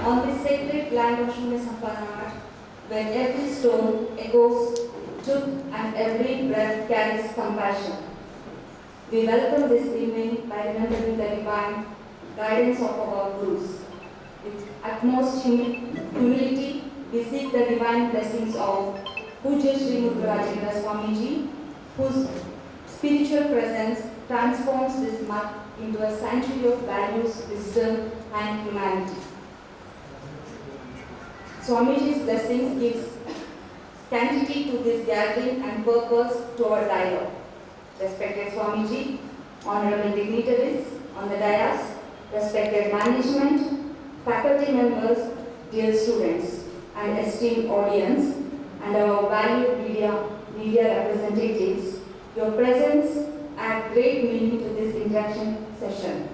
On this sacred land of Shunya Sampanahat, where every stone echoes truth and every breath carries compassion. We welcome this evening by remembering the divine guidance of our gurus. With utmost humility, we seek the divine blessings of Pujya Sri Mudra Swamiji, whose spiritual presence transforms this mud into a sanctuary of values, wisdom, and humanity. Swamiji's blessings gives sanctity to this gathering and purpose to our dialogue. Respected Swamiji, honorable dignitaries on the dais, respected management, faculty members, dear students, and esteemed audience, and our valued media representatives, your presence adds great meaning to this interaction session.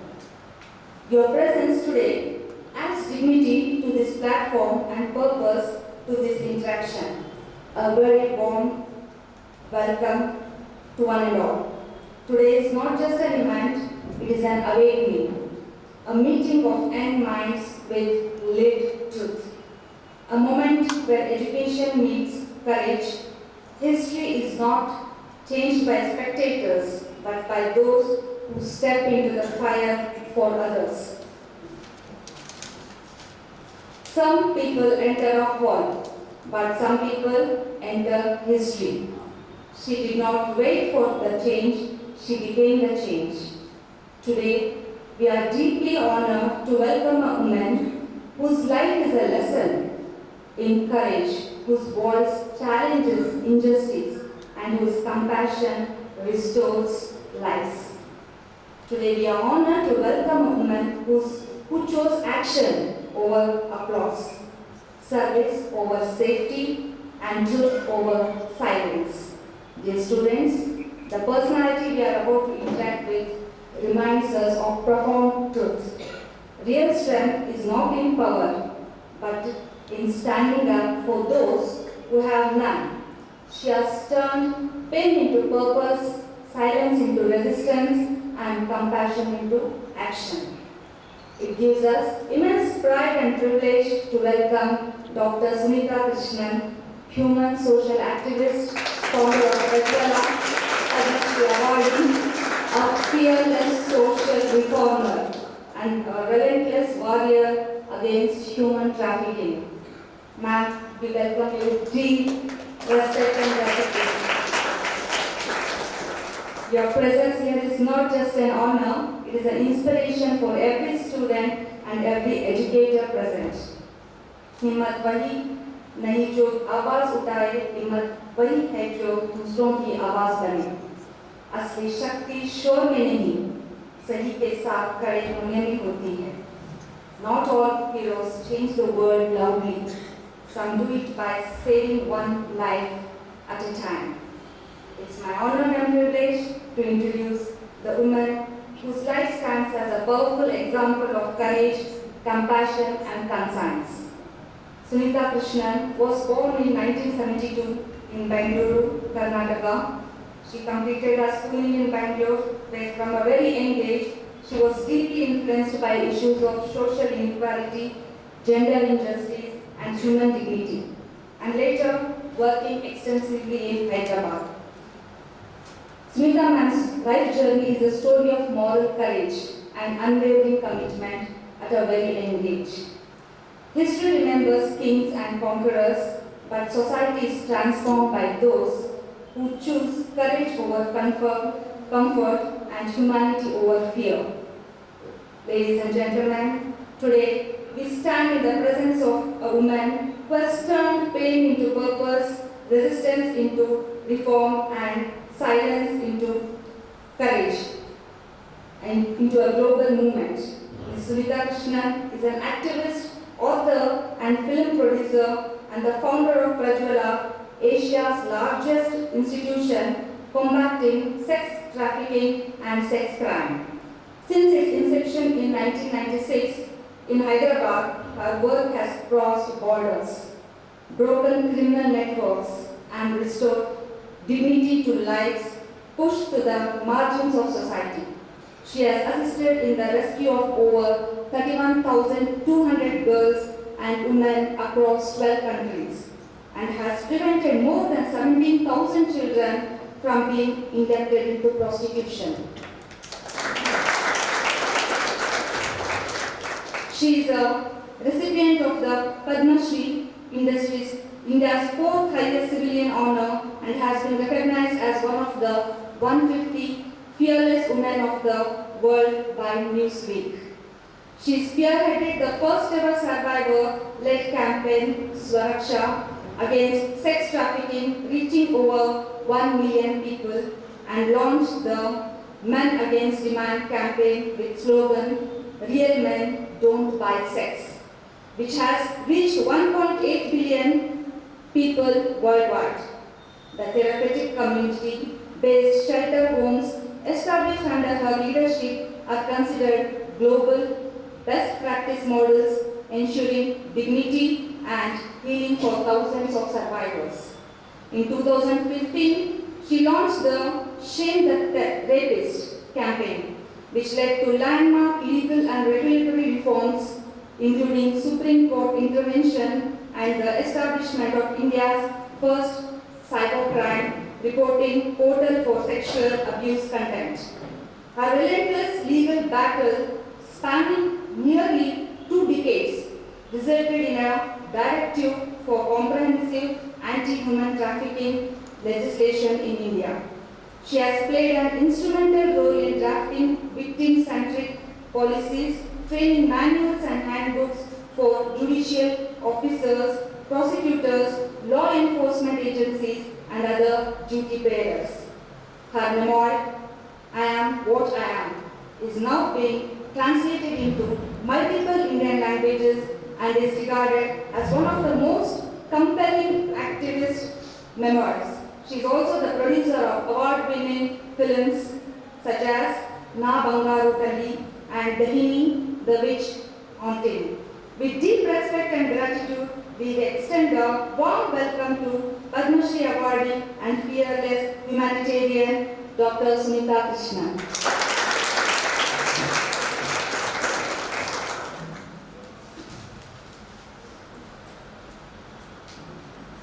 Your presence today adds dignity to this platform and purpose to this interaction. A very warm welcome to one and all. Today is not just an event, it is an awakening, a meeting of young minds with lived truth, a moment where education meets courage. History is not changed by spectators, but by those who step into the fire for others. Some people enter a hall, but some people enter history. She did not wait for the change, she became the change. Today, we are deeply honored to welcome a woman whose life is a lesson in courage, whose voice challenges injustice, and whose compassion restores lives. Today, we are honored to welcome a woman who chose action over applause, service over safety, and truth over silence. Dear students, the personality we are about to interact with reminds us of profound truth. Real strength is not in power, but in standing up for those who have none. She has turned pain into purpose, silence into resistance, and compassion into action. It gives us immense pride and privilege to welcome Dr. Sunitha Krishnan, human social activist, founder of Prajwala, awarding a fearless social reformer and a relentless warrior against human trafficking. Ma'am, we welcome you with deep respect and gratitude. Your presence here is not just an honor, it is an inspiration for every student and every educator present. हिम्मत वही नहीं जो आवाज उठाए, हिम्मत वही है जो दूसरों की आवाज बने. असली शक्ति शोर में नहीं, सही के साथ खड़े होने में होती है. Not all heroes change the world loudly. Some do it by saving one life at a time. It's my honor and privilege to introduce the woman whose life stands as a powerful example of courage, compassion, and conscience. Sunitha Krishnan was born in 1972 in Bangalore, Karnataka. She completed her schooling in Bangalore, where from a very young age she was deeply influenced by issues of social inequality, gender injustice, and human dignity, and later working extensively in Hyderabad. Sunitha Ma'am's life journey is a story of moral courage and unwavering commitment at a very young age. History remembers kings and conquerors, but society is transformed by those who choose courage over comfort and humanity over fear. Ladies and gentlemen, today we stand in the presence of a woman who has turned pain into purpose, resistance into reform, and silence into courage, and into a global movement. Ms. Sunitha Krishnan is an activist, author, and film producer, and the founder of Prajwala, Asia's largest institution combating sex trafficking and sex crime. Since its inception in 1996 in Hyderabad, her work has crossed borders, broken criminal networks, and restored dignity to lives pushed to the margins of society. She has assisted in the rescue of over 31,200 girls and women across 12 countries and has prevented more than 17,000 children from being indebted into prostitution. She is a recipient of the Padma Shri, India's fourth highest civilian honor, and has been recognized as one of the 150 fearless women of the world by Newsweek. She spearheaded the first ever survivor-led campaign, Swaraksha, against sex trafficking, reaching over 1 million people, and launched the Men Against Demand campaign with slogan, Real Men Don't Buy Sex, which has reached 1.8 billion people worldwide. The therapeutic community-based shelter homes established under her leadership are considered global best practice models, ensuring dignity and healing for thousands of survivors. In 2015, she launched the Shame the Rapist campaign, which led to landmark legal and regulatory reforms, including Supreme Court intervention and the establishment of India's first cybercrime reporting portal for sexual abuse content. Her relentless legal battle, spanning nearly 2 decades, resulted in a directive for comprehensive anti-human trafficking legislation in India. She has played an instrumental role in drafting victim-centric policies, training manuals and handbooks for judicial officers, prosecutors, law enforcement agencies, and other duty bearers. Her memoir, I Am What I Am, is now being translated into multiple Indian languages and is regarded as one of the most compelling activist memoirs. She is also the producer of award-winning films such as Na Bangaru Talli and Dahini, The Witch Haunting. With deep respect and gratitude, we extend a warm welcome to Padma Shri awardee and fearless humanitarian Dr. Sunita Krishnan.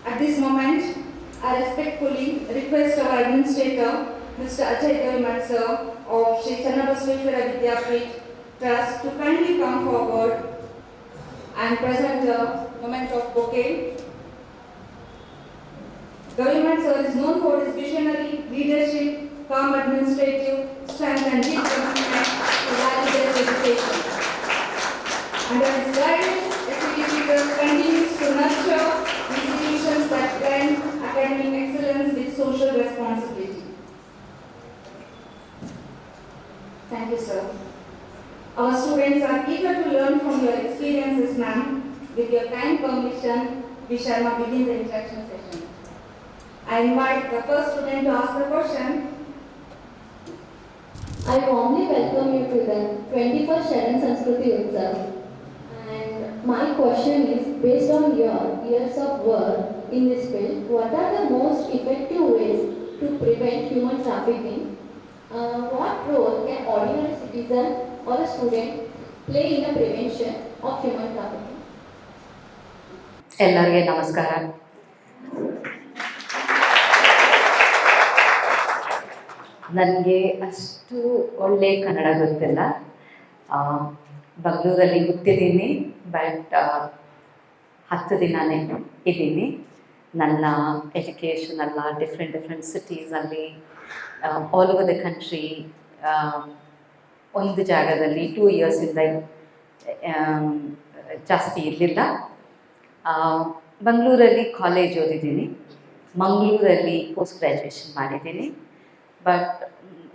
At this moment, I respectfully request our administrator, Mr. Ajay Gavimat sir of Sri Channabasweshwara Vidyapeeth Trust, to kindly come forward and present the moment of bouquet. Gavimat sir is known for his visionary leadership, calm administrative strength and deep commitment to value-based education. Under his guidance, SCTC continues to nurture institutions that blend academic excellence with social responsibility. Thank you, sir. Our students are eager to learn from your experiences, ma'am. With your kind permission, we shall now begin the introduction session. I invite the first student to ask the question. I warmly welcome you to the 21st Sharan Sanskriti Utsav. And my question is, based on your years of work in this field, what are the most effective ways to prevent human trafficking? What role can ordinary citizen or a student play in the prevention of human trafficking? ಎಲ್ಲರಿಗೆ ನಮಸ್ಕಾರ. ನನಗೆ ಅಷ್ಟು ಒಳ್ಳೆ ಕನ್ನಡ ಗೊತ್ತಿಲ್ಲ. ಬೆಂಗಳೂರಲ್ಲಿ ಹುಟ್ಟಿದ್ದೀನಿ, but 10 ದಿನನೇ ಇದ್ದೀನಿ. ನನ್ನ ಎಜುಕೇಷನ್ ಎಲ್ಲ ಡಿಫ್ರೆಂಟ್ ಸಿಟೀಸಲ್ಲಿ ಆಲ್ ಓವರ್ ದ ಕಂಟ್ರಿ, ಒಂದು ಜಾಗದಲ್ಲಿ 2 ಇಯರ್ಸಿಂದ ಜಾಸ್ತಿ ಇರಲಿಲ್ಲ. ಬೆಂಗಳೂರಲ್ಲಿ ಕಾಲೇಜ್ ಓದಿದ್ದೀನಿ, ಮಂಗಳೂರಲ್ಲಿ ಪೋಸ್ಟ್ ಗ್ರ್ಯಾಜುಯೇಷನ್ ಮಾಡಿದ್ದೀನಿ. ಬಟ್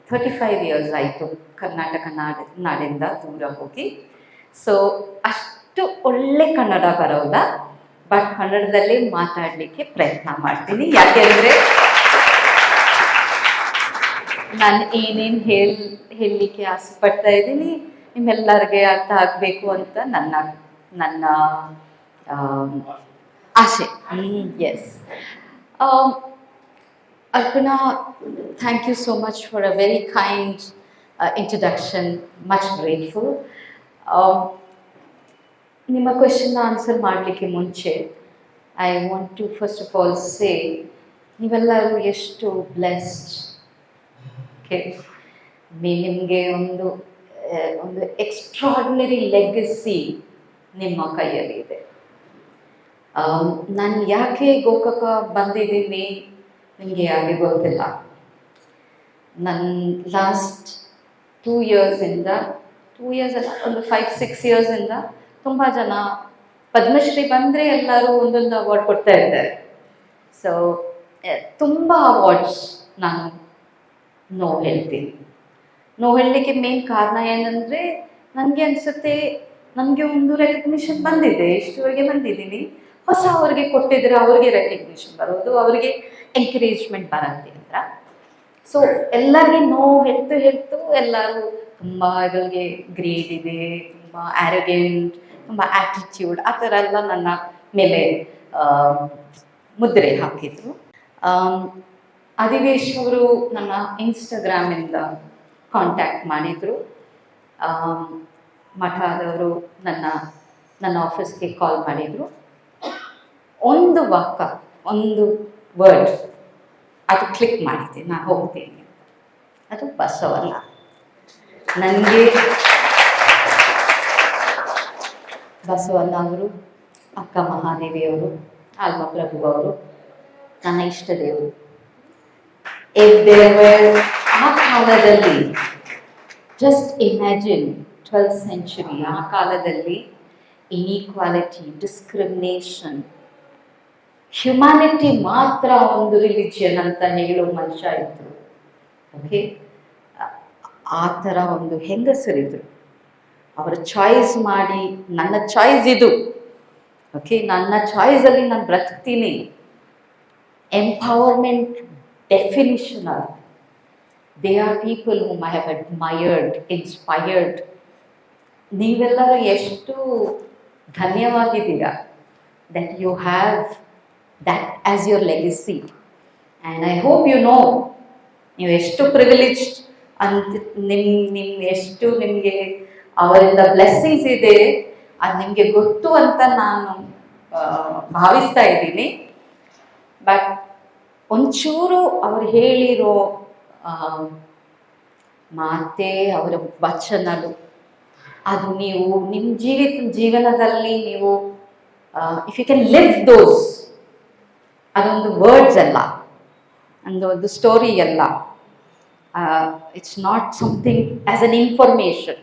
35 ಇಯರ್ಸ್ ಆಯಿತು ಕರ್ನಾಟಕ ನಾಡಿಂದ ದೂರ ಹೋಗಿ. ಸೊ ಅಷ್ಟು ಒಳ್ಳೆ ಕನ್ನಡ ಬರೋಲ್ಲ, ಬಟ್ ಕನ್ನಡದಲ್ಲೇ ಮಾತಾಡಲಿಕ್ಕೆ ಪ್ರಯತ್ನ ಮಾಡ್ತೀನಿ. ಯಾಕೆಂದರೆ ನಾನು ಏನೇನು ಹೇಳಲಿಕ್ಕೆ ಆಸೆ ಪಡ್ತಾ ಇದ್ದೀನಿ ನಿಮ್ಮೆಲ್ಲರಿಗೆ ಅರ್ಥ ಆಗಬೇಕು ಅಂತ ನನ್ನ ಆಸೆ. Yes. Arpana, thank you so much for a very kind introduction, much grateful. ನಿಮ್ಮ ಕ್ವೆಶನ್ನ ಆನ್ಸರ್ ಮಾಡಲಿಕ್ಕೆ ಮುಂಚೆ I want to first of all say, ನೀವೆಲ್ಲರೂ ಎಷ್ಟು ಬ್ಲೆಸ್ಡ್. ಓಕೆ, ನಿಮಗೆ ಒಂದು ಎಕ್ಸ್ಟ್ರಾರ್ಡಿನರಿ ಲೆಗಸಿ ನಿಮ್ಮ ಕೈಯಲ್ಲಿ ಇದೆ. ನಾನು ಯಾಕೆ ಗೋಕಾಕ ಬಂದಿದ್ದೀನಿ ನಿಮಗೆ ಯಾಕೆ ಗೊತ್ತಿಲ್ಲ. ನನ್ನ ಲಾಸ್ಟ್ 2 ಇಯರ್ಸಿಂದ, 2 ಇಯರ್ಸ್ ಅಲ್ಲ, ಒಂದು 5-6 ಇಯರ್ಸಿಂದ ತುಂಬ ಜನ ಪದ್ಮಶ್ರೀ ಬಂದರೆ ಎಲ್ಲರೂ ಒಂದೊಂದು ಅವಾರ್ಡ್ ಕೊಡ್ತಾ ಇದ್ದಾರೆ. ಸೊ ತುಂಬ ಅವಾರ್ಡ್ಸ್ ನಾನು ನೋ ಹೇಳ್ತೀನಿ. ನೋ ಹೇಳಲಿಕ್ಕೆ ಮೇನ್ ಕಾರಣ ಏನಂದರೆ, ನನಗೆ ಅನಿಸುತ್ತೆ ನನಗೆ ಒಂದು ರೆಕಗ್ನಿಷನ್ ಬಂದಿದೆ, ಇಷ್ಟುವರೆಗೆ ಬಂದಿದ್ದೀನಿ. ಹೊಸ ಅವ್ರಿಗೆ ಕೊಟ್ಟಿದ್ರೆ ಅವ್ರಿಗೆ ರೆಕಗ್ನಿಷನ್ ಬರೋದು, ಅವರಿಗೆ ಎಂಕರೇಜ್ಮೆಂಟ್ ಬರುತ್ತೆ ಅಂತ. ಸೊ ಎಲ್ಲರಿಗೆ ನೋ ಹೇಳ್ತು ಎಲ್ಲರೂ ತುಂಬ ಇವರಿಗೆ ಗ್ರೇಡ್ ಇದೆ, ತುಂಬ ಆ್ಯರೋಗೆಂಟ್, ತುಂಬ ಆ್ಯಟಿಟ್ಯೂಡ್, ಆ ಥರ ಎಲ್ಲ ನನ್ನ ಮೇಲೆ ಮುದ್ರೆ ಹಾಕಿದರು. ಅಧಿವೇಶ್ ಅವರು ನನ್ನ ಇನ್ಸ್ಟಾಗ್ರಾಮಿಂದ ಕಾಂಟ್ಯಾಕ್ಟ್ ಮಾಡಿದರು. ಮಠದವರು ನನ್ನ ಆಫೀಸ್ಗೆ ಕಾಲ್ ಮಾಡಿದರು. ಒಂದು ವಾಕ್ಯ, ಒಂದು ವರ್ಡ್ ಅದು ಕ್ಲಿಕ್ ಮಾಡಿದೆ, ನಾನು ಹೋಗ್ತೀನಿ. ಅದು ಬಸವಣ್ಣ. ನನಗೆ ಬಸವಣ್ಣ ಅವರು, ಅಕ್ಕ ಮಹಾದೇವಿಯವರು, ಆಲ್ಮಪ್ರಭು ಅವರು ನನ್ನ ಇಷ್ಟ ದೇವರು. ಆ ಕಾಲದಲ್ಲಿ, ಜಸ್ಟ್ ಇಮ್ಯಾಜಿನ್ 12th century, ಆ ಕಾಲದಲ್ಲಿ ಇನ್ಈಕ್ವಾಲಿಟಿ, ಡಿಸ್ಕ್ರಿಮಿನೇಷನ್, ಹ್ಯುಮ್ಯಾನಿಟಿ ಮಾತ್ರ ಒಂದು ರಿಲಿಜಿಯನ್ ಅಂತ ಹೇಳೋ ಮನುಷ್ಯ ಇದ್ರು. ಓಕೆ, ಆ ಥರ ಒಂದು ಹೆಂಗಸರಿದ್ರು. ಅವರ ಚಾಯ್ಸ್ ಮಾಡಿ, ನನ್ನ ಚಾಯ್ಸ್ ಇದು, ಓಕೆ, ನನ್ನ ಚಾಯ್ಸಲ್ಲಿ ನಾನು ಬ್ರತಿಕ್ತೀನಿ. ಎಂಪವರ್ಮೆಂಟ್ ಡೆಫಿನಿಷನ್ ಅದು. They are people whom I have admired, inspired. ನೀವೆಲ್ಲರೂ ಎಷ್ಟು ಧನ್ಯವಾಗಿದ್ದೀರಾ that you have that as your legacy, and I hope you know ನೀವು ಎಷ್ಟು ಪ್ರಿವಿಲೇಜ್ಡ್ ಅಂತ, ಎಷ್ಟು ನಿಮಗೆ ಅವರಿಂದ ಬ್ಲೆಸ್ಸಿಂಗ್ಸ್ ಇದೆ ಅದು ನಿಮಗೆ ಗೊತ್ತು ಅಂತ ನಾನು ಭಾವಿಸ್ತಾ ಇದ್ದೀನಿ. ಬಟ್ ಒಂಚೂರು ಅವ್ರು ಹೇಳಿರೋ ಮಾತೆ, ಅವರ ವಚನಗಳು, ಅದು ನೀವು ನಿಮ್ಮ ಜೀವನದಲ್ಲಿ ನೀವು if you can live those, ಅದೊಂದು ವರ್ಡ್ಸ್ ಅಲ್ಲ, ಒಂದು ಸ್ಟೋರಿ ಅಲ್ಲ. It's not something as an information,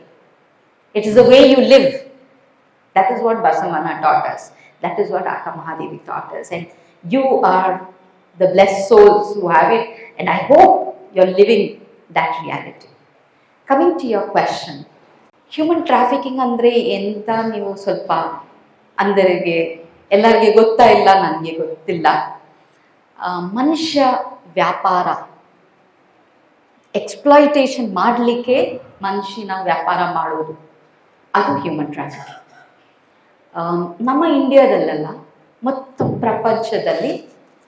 it is the way you live. That is what Basavanna taught us, that is what Akka Mahadevi taught us, and you are the blessed souls who have it, and I hope you're living that reality. Coming to your question, human trafficking ಅಂದರೆ ಎಂತ, ನೀವು ಸ್ವಲ್ಪ ಅಂದರಿಗೆ ಎಲ್ಲರಿಗೆ ಗೊತ್ತಾ ಇಲ್ಲ, ನನಗೆ ಗೊತ್ತಿಲ್ಲ. ಮನುಷ್ಯ ವ್ಯಾಪಾರ, ಎಕ್ಸ್ಪ್ಲಾಯಿಟೇಷನ್ ಮಾಡಲಿಕ್ಕೆ ಮನುಷ್ಯನ ವ್ಯಾಪಾರ ಮಾಡೋದು, ಅದು ಹ್ಯೂಮನ್ ಟ್ರಾಫಿಕಿಂಗ್. ನಮ್ಮ ಇಂಡಿಯಾದಲ್ಲೆಲ್ಲ ಮತ್ತು ಪ್ರಪಂಚದಲ್ಲಿ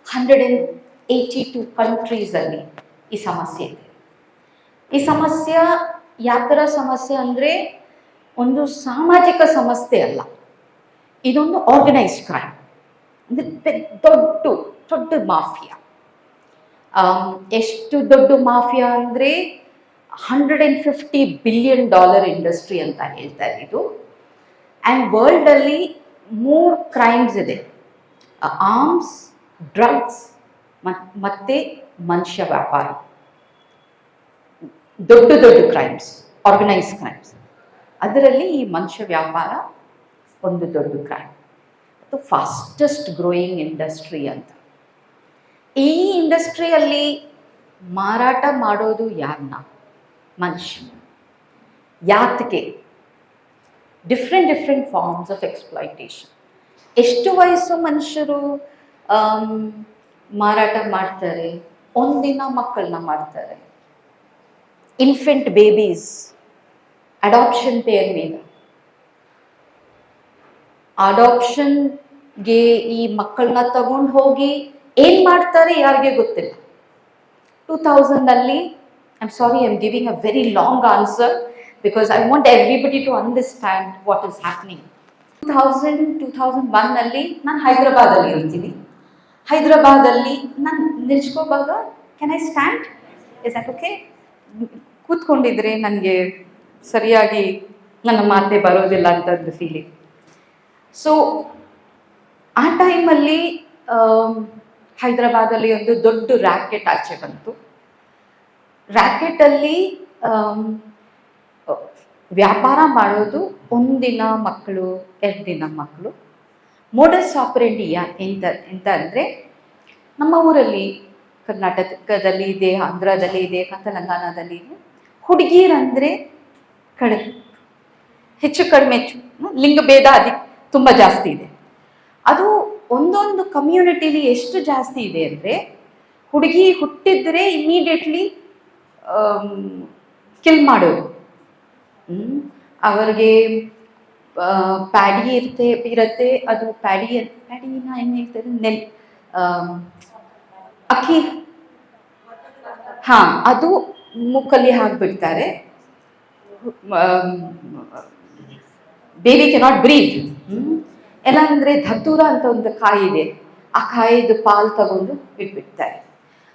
182 ಕಂಟ್ರೀಸಲ್ಲಿ ಈ ಸಮಸ್ಯೆ ಇದೆ. ಈ ಸಮಸ್ಯೆ ಯಾವ ಥರ ಸಮಸ್ಯೆ ಅಂದರೆ, ಒಂದು ಸಾಮಾಜಿಕ ಸಮಸ್ಯೆ ಅಲ್ಲ, ಇದೊಂದು ಆರ್ಗನೈಸ್ಡ್ ಕ್ರೈಮ್. ಅಂದರೆ ದೊಡ್ಡ ಮಾಫಿಯಾ. ಎಷ್ಟು ದೊಡ್ಡ ಮಾಫಿಯಾ ಅಂದರೆ $150 billion ಇಂಡಸ್ಟ್ರಿ ಅಂತ ಹೇಳ್ತಾರೆ ಇದು. ಆ್ಯಂಡ್ ವರ್ಲ್ಡಲ್ಲಿ 3 ಕ್ರೈಮ್ಸ್ ಇದೆ: ಆರ್ಮ್ಸ್, ಡ್ರಗ್ಸ್ ಮತ್ತು ಮನುಷ್ಯ ವ್ಯಾಪಾರ. ದೊಡ್ಡ ಕ್ರೈಮ್ಸ್, ಆರ್ಗನೈಸ್ಡ್ ಕ್ರೈಮ್ಸ್. ಅದರಲ್ಲಿ ಈ ಮನುಷ್ಯ ವ್ಯಾಪಾರ ಒಂದು ದೊಡ್ಡ ಕ್ರೈಮ್. ಅದು ಫಾಸ್ಟೆಸ್ಟ್ ಗ್ರೋಯಿಂಗ್ ಇಂಡಸ್ಟ್ರಿ ಅಂತ. ಈ ಇಂಡಸ್ಟ್ರಿಯಲ್ಲಿ ಮಾರಾಟ ಮಾಡೋದು ಯಾರನ್ನ? ಮನುಷ್ಯ. ಯಾತಕ್ಕೆ? Different forms of exploitation. ಎಷ್ಟು ವಯಸ್ಸು ಮನುಷ್ಯರು ಮಾರಾಟ ಮಾಡ್ತಾರೆ? ಒಂದಿನ ಮಕ್ಕಳನ್ನ ಮಾಡ್ತಾರೆ. ಇನ್ಫೆಂಟ್ ಬೇಬೀಸ್ ಅಡಾಪ್ಷನ್ ಪೇರ್ ಮೇಲೆ. ಅಡಾಪ್ಷನ್ಗೆ ಈ ಮಕ್ಕಳನ್ನ ತಗೊಂಡು ಹೋಗಿ ಏನು ಮಾಡ್ತಾರೆ ಯಾರಿಗೆ ಗೊತ್ತಿಲ್ಲ. 2000ಅಲ್ಲಿ I'm sorry, I'm giving a very long answer because I want everybody to understand what is happening. 2001 ನಲ್ಲಿ ನಾನು ಹೈದರಾಬಾದಲ್ಲಿ ಇರ್ತೀನಿ. ಹೈದರಾಬಾದಲ್ಲಿ ನಾನು ನಿಲ್ಸ್ಕೋವಾಗ can I stand? Is that okay? ಕೂತ್ಕೊಂಡಿದ್ರೆ ನನಗೆ ಸರಿಯಾಗಿ ನನ್ನ ಮಾತೆ ಬರೋದಿಲ್ಲ ಅಂತದ್ದು ಫೀಲಿಂಗ್. ಸೊ ಆ ಟೈಮಲ್ಲಿ ಹೈದರಾಬಾದಲ್ಲಿ ಒಂದು ದೊಡ್ಡ ರ್ಯಾಕೆಟ್ ಆಚೆ ಬಂತು. ರ್ಯಾಕೆಟಲ್ಲಿ ವ್ಯಾಪಾರ ಮಾಡೋದು ಒಂದಿನ ಮಕ್ಕಳು, 2 ದಿನ ಮಕ್ಕಳು. ಮೋಡಸ್ ಆಪರೆಂಡಿ ಎಂತ ಅಂದರೆ, ನಮ್ಮ ಊರಲ್ಲಿ ಕರ್ನಾಟಕದಲ್ಲಿ ಇದೆ, ಆಂಧ್ರದಲ್ಲಿ ಇದೆ, ತೆಲಂಗಾಣದಲ್ಲಿ ಇದೆ. ಹುಡುಗಿಯರಂದರೆ ಹೆಚ್ಚು ಕಡಿಮೆ ಲಿಂಗಭೇದ ತುಂಬ ಜಾಸ್ತಿ ಇದೆ. ಅದು ಒಂದೊಂದು ಕಮ್ಯುನಿಟಿಲಿ ಎಷ್ಟು ಜಾಸ್ತಿ ಇದೆ ಅಂದರೆ, ಹುಡುಗಿ ಹುಟ್ಟಿದ್ರೆ ಇಮಿಡಿಯೇಟ್ಲಿ ಕಿಲ್ ಮಾಡೋದು. ಅವರಿಗೆ ಪ್ಯಾಡಿ ಇರುತ್ತೆ. ಅದು ಪ್ಯಾಡಿನ ಏನು ಹೇಳ್ತಾರೆ, ಅಕ್ಕಿ, ಹಾಂ, ಅದು ಮೂಕಲ್ಲಿ ಹಾಕ್ಬಿಡ್ತಾರೆ. Baby cannot breathe. ಎಲ್ಲ ಅಂದರೆ ಧತೂರ ಅಂತ ಒಂದು ಕಾಯಿ ಇದೆ, ಆ ಕಾಯಿದು ಪಾಲು ತಗೊಂಡು ಬಿಟ್ಬಿಡ್ತಾರೆ.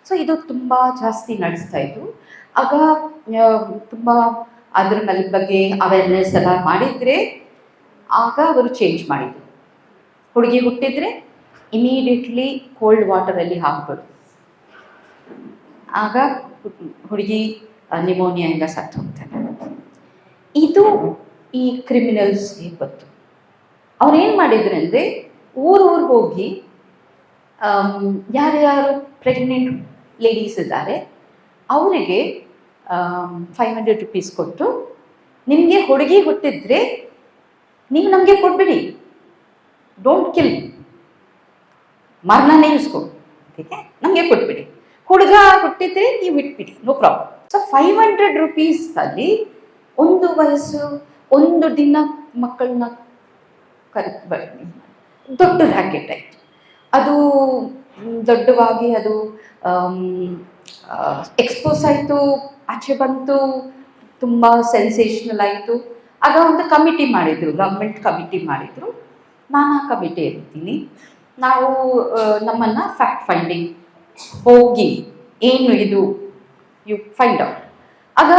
ಸೊ ಇದು ತುಂಬ ಜಾಸ್ತಿ ನಡೆಸ್ತಾ ಇತ್ತು. ಆಗ ತುಂಬ ಅದ್ರ ಮೇಲೆ ಬಗ್ಗೆ ಅವೇರ್ನೆಸ್ ಎಲ್ಲ ಮಾಡಿದರೆ ಆಗ ಅವರು ಚೇಂಜ್ ಮಾಡಿದರು. ಹುಡುಗಿ ಹುಟ್ಟಿದರೆ ಇಮಿಡಿಯೇಟ್ಲಿ ಕೋಲ್ಡ್ ವಾಟರಲ್ಲಿ ಹಾಕ್ಬಿಡು. ಆಗ ಹುಡುಗಿ ನಿಮೋನಿಯಾಯಿಂದ ಸತ್ತು ಹೋಗ್ತಾನೆ. ಇದು ಈ ಕ್ರಿಮಿನಲ್ಸ್ಗೆ ಗೊತ್ತು. ಅವ್ರೇನು ಮಾಡಿದ್ರು ಅಂದರೆ, ಊರಿಗೆ ಹೋಗಿ ಯಾರ್ಯಾರು ಪ್ರೆಗ್ನೆಂಟ್ ಲೇಡೀಸ್ ಇದ್ದಾರೆ ಅವರಿಗೆ 500 ರೂಪೀಸ್ ಕೊಟ್ಟು, ನಿಮಗೆ ಹುಡುಗಿ ಹುಟ್ಟಿದ್ರೆ ನೀವು ನಮಗೆ ಕೊಟ್ಬಿಡಿ, ಡೋಂಟ್ ಕಿಲ್, ಮರಣನೇ ಇಸ್ಕೊ, ಓಕೆ, ನಮಗೆ ಕೊಟ್ಬಿಡಿ. ಹುಡುಗ ಹುಟ್ಟಿದ್ರೆ ನೀವು ಇಟ್ಬಿಡಿ, ನೋ ಪ್ರಾಬ್ಲಮ್. ಸೊ 500 ರೂಪೀಸಲ್ಲಿ ಒಂದು ವಯಸ್ಸು, ಒಂದು ದಿನ ಮಕ್ಕಳನ್ನ ದೊಡ್ಡ ರ್ಯಾಕೆಟ್ ಆಯಿತು. ಅದು ದೊಡ್ಡವಾಗಿ ಅದು ಎಕ್ಸ್ಪೋಸ್ ಆಯಿತು, ಆಚೆ ಬಂತು, ತುಂಬ ಸೆನ್ಸೇಷನಲ್ ಆಯಿತು. ಆಗ ಒಂದು ಕಮಿಟಿ ಮಾಡಿದರು, ಗೌರ್ಮೆಂಟ್ ಕಮಿಟಿ ಮಾಡಿದರು. ನಾನು ಆ ಕಮಿಟಿ ಇರ್ತೀನಿ. ನಾವು ನಮ್ಮನ್ನು ಫ್ಯಾಕ್ಟ್ ಫೈಂಡಿಂಗ್ ಹೋಗಿ ಏನು ಇದು ಯು ಫೈಂಡ್ ಔಟ್. ಆಗ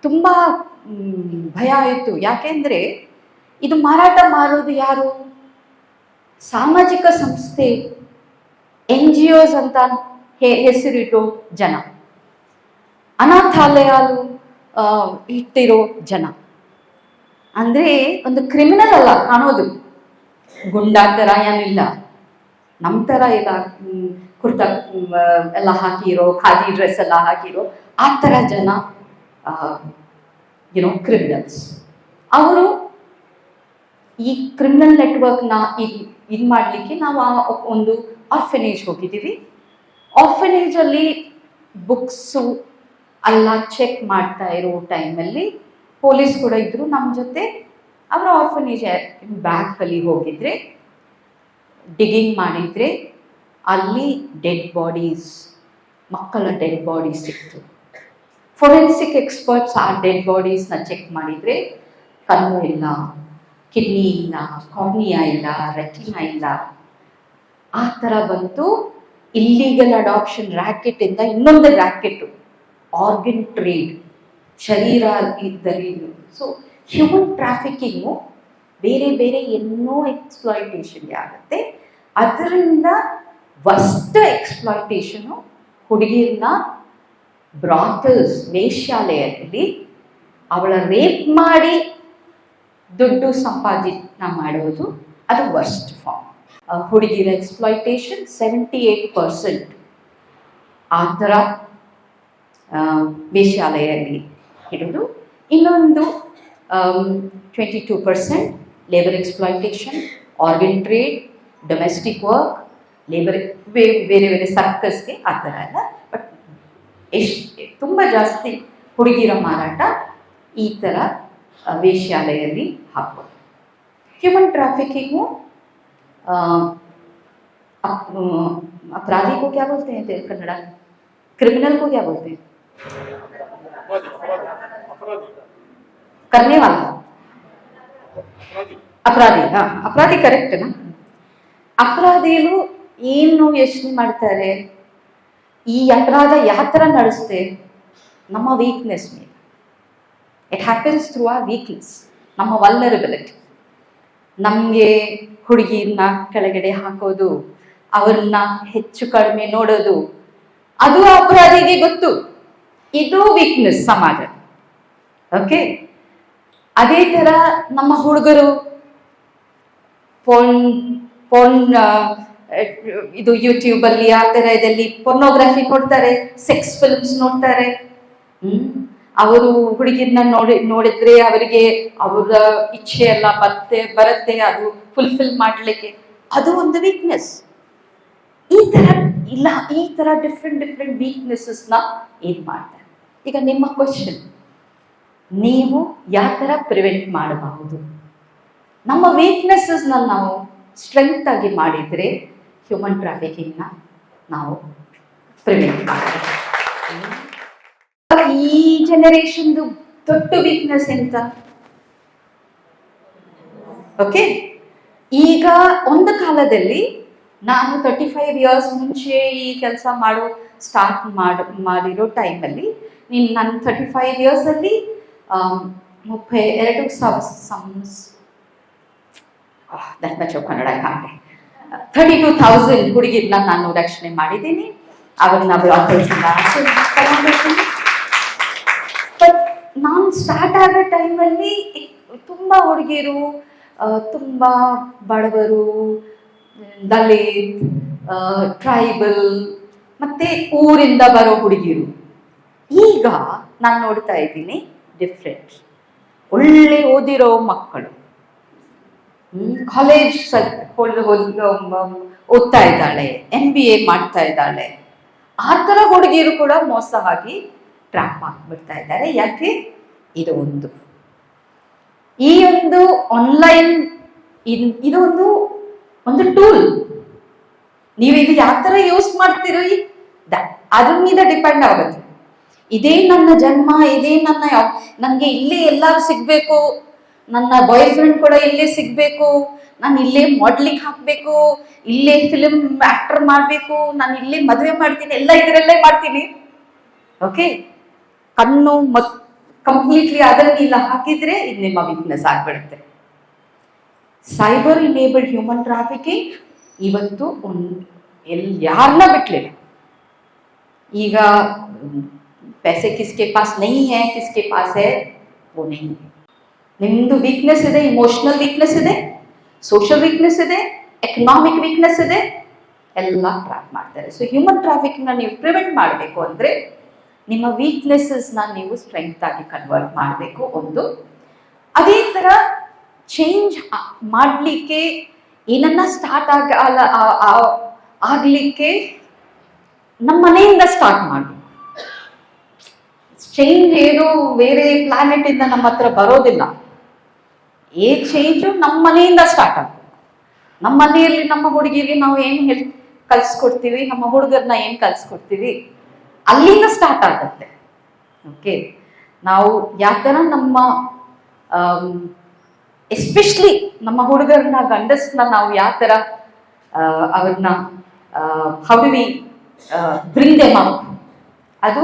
ತುಂಬ ಭಯ ಆಯಿತು. ಯಾಕೆಂದರೆ ಇದು ಮಾರಾಟ ಮಾಡೋದು ಯಾರು? ಸಾಮಾಜಿಕ ಸಂಸ್ಥೆ, NGOs ಅಂತ ಹೆಸರಿರೋ ಜನ, ಅನಾಥಾಲಯಾಲು ಇಟ್ಟಿರೋ ಜನ. ಅಂದರೆ ಒಂದು ಕ್ರಿಮಿನಲ್ ಅಲ್ಲ ಕಾಣೋದು, ಗುಂಡಾ ಥರ ಏನಿಲ್ಲ, ನಮ್ಮ ಥರ ಇಲ್ಲ ಕುರ್ತಾ ಎಲ್ಲ ಹಾಕಿರೋ, ಖಾದಿ ಡ್ರೆಸ್ ಎಲ್ಲ ಹಾಕಿರೋ ಆ ಥರ ಜನ ಕ್ರಿಮಿನಲ್ಸ್. ಅವರು ಈ ಕ್ರಿಮಿನಲ್ ನೆಟ್ವರ್ಕ್ನ ಇದು ಮಾಡಲಿಕ್ಕೆ ನಾವು ಒಂದು ಆರ್ಫನೇಜ್ ಹೋಗಿದ್ದೀವಿ. ಆರ್ಫನೇಜಲ್ಲಿ ಬುಕ್ಸು ಎಲ್ಲ ಚೆಕ್ ಮಾಡ್ತಾ ಇರೋ ಟೈಮಲ್ಲಿ ಪೊಲೀಸ್ ಕೂಡ ಇದ್ದರು ನಮ್ಮ ಜೊತೆ. ಅವರ ಆರ್ಫನೇಜ್ ಬ್ಯಾಕಲ್ಲಿ ಹೋಗಿದ್ರೆ, ಡಿಗಿಂಗ್ ಮಾಡಿದರೆ ಅಲ್ಲಿ ಡೆಡ್ ಬಾಡೀಸ್, ಮಕ್ಕಳ ಡೆಡ್ ಬಾಡೀಸ್ ಸಿಕ್ತು. ಫೊರೆನ್ಸಿಕ್ ಎಕ್ಸ್ಪರ್ಟ್ಸ್ ಆ ಡೆಡ್ ಬಾಡೀಸ್ನ ಚೆಕ್ ಮಾಡಿದರೆ ಕಣ್ಣು ಇಲ್ಲ, ಕಿಡ್ನಿ ಇಲ್ಲ, ಕಾರ್ನಿಯಾ ಇಲ್ಲ, ರೆಟಿನಾ ಇಲ್ಲ, ಆ ಥರ ಬಂತು. ಇಲ್ಲೀಗಲ್ ಅಡಾಪ್ಷನ್ ರ್ಯಾಕೆಟಿಂದ ಇನ್ನೊಂದು ರ್ಯಾಕೆಟು, ಆರ್ಗನ್ ಟ್ರೇಡ್, ಶರೀರ ಇದ್ದಲ್ಲಿ. ಸೊ ಹ್ಯೂಮನ್ ಟ್ರಾಫಿಕಿಂಗು ಬೇರೆ ಬೇರೆ ಏನೋ ಎಕ್ಸ್ಪ್ಲಾಯಿಟೇಷನ್ಗೆ ಆಗುತ್ತೆ. ಅದರಿಂದ ವರ್ಸ್ಟ್ ಎಕ್ಸ್ಪ್ಲಾಯಿಟೇಷನು ಹುಡುಗಿಯನ್ನ ಬ್ರಾಥಲ್ಸ್, ವೇಶ್ಯಾಲಯದಲ್ಲಿ ಅವಳ ರೇಪ್ ಮಾಡಿ ದುಡ್ಡು ಸಂಪಾದನೆ ಮಾಡೋದು, ಅದು ವರ್ಸ್ಟ್ ಫಾರ್ಮ್. ಹುಡುಗಿರ ಎಕ್ಸ್ಪ್ಲಾಯಿಟೇಷನ್ 78% ಆ ಥರ ವೇಶ್ಯಾಲಯಲ್ಲಿ ಇರೋದು. ಇನ್ನೊಂದು 22% labour exploitation, organ trade, domestic work, labour, ಬೇರೆ ಬೇರೆ ಸರ್ಕಸ್ಗೆ ಆ ಥರ ಎಲ್ಲ. ಬಟ್ ತುಂಬ ಜಾಸ್ತಿ ಹುಡುಗಿರ ಮಾರಾಟ ಈ ಥರ ವೇಶ್ಯಾಲಯಲ್ಲಿ ಹಾಕ್ಬೋದು. ह्यूमन ट्रैफिकिंग अपराधी को क्या बोलते हैं कन्नड़ा? क्रिमिनल को क्या बोलते हैं? करने वाला ಅಪರಾಧಿ ಅಪರಾಧಿ ಕರೆಕ್ಟ್ನಾ? ಅಪರಾಧಿಗಳು ಏನು ಯೋಚನೆ ಮಾಡ್ತಾರೆ, ಈ ಅಪರಾಧ ಯಾವ ಥರ ನಡೆಸುತ್ತೆ? ನಮ್ಮ ವೀಕ್ನೆಸ್ ಮೇಲೆ. It happens through our weakness, ನಮ್ಮ ವಲ್ನರಬಿಲಿಟಿ. ನಮಗೆ ಹುಡುಗಿನ ಕೆಳಗಡೆ ಹಾಕೋದು, ಅವ್ರನ್ನ ಹೆಚ್ಚು ಕಡಿಮೆ ನೋಡೋದು, ಅದು ಅಪರಾಧಿಗೆ ಗೊತ್ತು. ಇದು ವೀಕ್ನೆಸ್ ಸಮಾಜ. ಓಕೆ, ಅದೇ ಥರ ನಮ್ಮ ಹುಡುಗರು ಫೋನ್ ಇದು ಯೂಟ್ಯೂಬಲ್ಲಿ ಆ ಥರ ಇದರಲ್ಲಿ ಪೊರ್ನೋಗ್ರಫಿ ನೋಡ್ತಾರೆ, ಸೆಕ್ಸ್ ಫಿಲ್ಮ್ಸ್ ನೋಡ್ತಾರೆ. ಅವರು ಹುಡುಗಿನ ನೋಡಿದ್ರೆ ಅವರಿಗೆ ಅವರ ಇಚ್ಛೆ ಎಲ್ಲ ಬರುತ್ತೆ, ಅದು ಫುಲ್ಫಿಲ್ ಮಾಡಲಿಕ್ಕೆ. ಅದು ಒಂದು ವೀಕ್ನೆಸ್. ಈ ಥರ ಡಿಫ್ರೆಂಟ್ ವೀಕ್ನೆಸಸ್ನ ಏನು ಮಾಡ್ತಾರೆ? ಈಗ ನಿಮ್ಮ ಕ್ವಶನ್, ನೀವು ಯಾವ ಥರ ಪ್ರಿವೆಂಟ್ ಮಾಡಬಹುದು? ನಮ್ಮ ವೀಕ್ನೆಸಸ್ನ ನಾವು ಸ್ಟ್ರೆಂತ್ ಆಗಿ ಮಾಡಿದರೆ ಹ್ಯೂಮನ್ ಟ್ರಾಫಿಕಿಂಗ್ನ ನಾವು ಪ್ರಿವೆಂಟ್ ಮಾಡಬಹುದು. ಈ ಜನರೇಷನ್ದು ದೊಡ್ಡ ವೀಕ್ನೆಸ್ ಎಂತ? ಓಕೆ, ಈಗ ಒಂದು ಕಾಲದಲ್ಲಿ ನಾನು 35 ಇಯರ್ಸ್ ಮುಂಚೆ ಈ ಕೆಲಸ ಸ್ಟಾರ್ಟ್ ಮಾಡಿರೋ ಟೈಮಲ್ಲಿ ನನ್ನ 35 ಇಯರ್ಸಲ್ಲಿ 32,000 ಹುಡುಗಿರ್ನ ನಾನು ರಕ್ಷಣೆ ಮಾಡಿದ್ದೀನಿ. ಅವ್ರನ್ನ ನಾನು ಸ್ಟಾರ್ಟ್ ಆಗೋ ಟೈಮಲ್ಲಿ ತುಂಬ ಹುಡುಗಿರು, ತುಂಬ ಬಡವರು, ದಲಿತ್, ಟ್ರೈಬಲ್ ಮತ್ತೆ ಊರಿಂದ ಬರೋ ಹುಡುಗಿರು. ಈಗ ನಾನು ನೋಡ್ತಾ ಇದ್ದೀನಿ ಡಿಫ್ರೆಂಟ್. ಒಳ್ಳೆ ಓದಿರೋ ಮಕ್ಕಳು, ಕಾಲೇಜ್ ಓದ್ತಾ ಇದ್ದಾಳೆ, MBA ಮಾಡ್ತಾ ಇದ್ದಾಳೆ. ಆ ಥರ ಹುಡುಗಿರು ಕೂಡ ಮೋಸ ಆಗಿ ಟ್ರ್ಯಾಪ್ ಆಗಿಬಿಡ್ತಾ ಇದ್ದಾರೆ. ಯಾಕೆ? ಇದು ಈ ಒಂದು ಆನ್ಲೈನ್ ಇದು ಒಂದು ಟೂಲ್. ನೀವು ಇದು ಯಾವ ಥರ ಯೂಸ್ ಮಾಡ್ತೀರೋ ಅದ್ರ మీద ಡಿಪೆಂಡ್ ಆಗುತ್ತೆ. ಇದೇ ನನ್ನ ಜನ್ಮ, ಇದೇ ನನಗೆ ಇಲ್ಲೇ ಎಲ್ಲರೂ ಸಿಗ್ಬೇಕು, ನನ್ನ ಬಾಯ್ ಫ್ರೆಂಡ್ ಕೂಡ ಇಲ್ಲೇ ಸಿಗ್ಬೇಕು, ನಾನು ಇಲ್ಲೇ ಮಾಡ್ಲಿಕ್ಕೆ ಹಾಕ್ಬೇಕು, ಇಲ್ಲೇ ಫಿಲ್ಮ್ ಆಕ್ಟರ್ ಮಾಡಬೇಕು, ನಾನು ಇಲ್ಲೇ ಮದುವೆ ಮಾಡ್ತೀನಿ, ಎಲ್ಲ ಇದರಲ್ಲೇ ಮಾಡ್ತೀನಿ. ಓಕೆ, ಕಣ್ಣು ಕಂಪ್ಲೀಟ್ಲಿ ಅದನ್ನ ಇಲ್ಲ ಹಾಕಿದ್ರೆ ಇದು ನಿಮ್ಮ ವೀಕ್ನೆಸ್ ಆಗ್ಬಿಡುತ್ತೆ. ಸೈಬರ್ ಇನೇಬಲ್ಡ್ ಹ್ಯೂಮನ್ ಟ್ರಾಫಿಕಿಂಗ್ ಇವತ್ತು ಯಾರನ್ನ ಬಿಟ್ಲಿಲ್ಲ. ಈಗ पैसे किसके पास नहीं है, किसके पास है वो नहीं है. ನಿಮ್ದು ವೀಕ್ನೆಸ್ ಇದೆ, ಇಮೋಷನಲ್ ವೀಕ್ನೆಸ್ ಇದೆ, ಸೋಷಿಯಲ್ ವೀಕ್ನೆಸ್ ಇದೆ, ಎಕನಾಮಿಕ್ ವೀಕ್ನೆಸ್ ಇದೆ, ಎಲ್ಲ ಟ್ರ್ಯಾಪ್ ಮಾಡ್ತಾರೆ. ಸೊ ಹ್ಯೂಮನ್ ಟ್ರಾಫಿಕಿಂಗ್ನ ನೀವು ಪ್ರಿವೆಂಟ್ ಮಾಡಬೇಕು ಅಂದರೆ ನಿಮ್ಮ ವೀಕ್ನೆಸಸ್ನ ನೀವು ಸ್ಟ್ರೆಂತ್ ಆಗಿ ಕನ್ವರ್ಟ್ ಮಾಡಬೇಕು. ಅದೇ ಥರ ಚೇಂಜ್ ಮಾಡಲಿಕ್ಕೆ ಏನನ್ನ ಸ್ಟಾರ್ಟ್ ಆಗಲಿಕ್ಕೆ ನಮ್ಮ ಮನೆಯಿಂದ ಸ್ಟಾರ್ಟ್ ಮಾಡಬೇಕು. ಚೇಂಜ್ ಏನು ಬೇರೆ ಪ್ಲಾನೆಟ್ ಇಂದ ನಮ್ಮ ಹತ್ರ ಬರೋದಿಲ್ಲ. ಈ ಚೇಂಜು ನಮ್ಮ ಮನೆಯಿಂದ ಸ್ಟಾರ್ಟ್ ಆಗ್ತದೆ. ನಮ್ಮ ಮನೆಯಲ್ಲಿ ನಮ್ಮ ಹುಡುಗಿರಿಗೆ ನಾವು ಏನು ಕಲ್ಸ್ಕೊಡ್ತೀವಿ, ನಮ್ಮ ಹುಡುಗರನ್ನ ಏನು ಕಲ್ಸ್ಕೊಡ್ತೀವಿ, ಅಲ್ಲಿಂದ ಸ್ಟಾರ್ಟ್ ಆಗುತ್ತೆ. ಓಕೆ, ನಾವು ಯಾವ ಥರ ನಮ್ಮ ಎಸ್ಪೆಷಲಿ ನಮ್ಮ ಹುಡುಗರನ್ನ, ಗಂಡಸನ್ನ ನಾವು ಯಾವ ಥರ ಅವ್ರನ್ನ how do we bring them up, ಅದು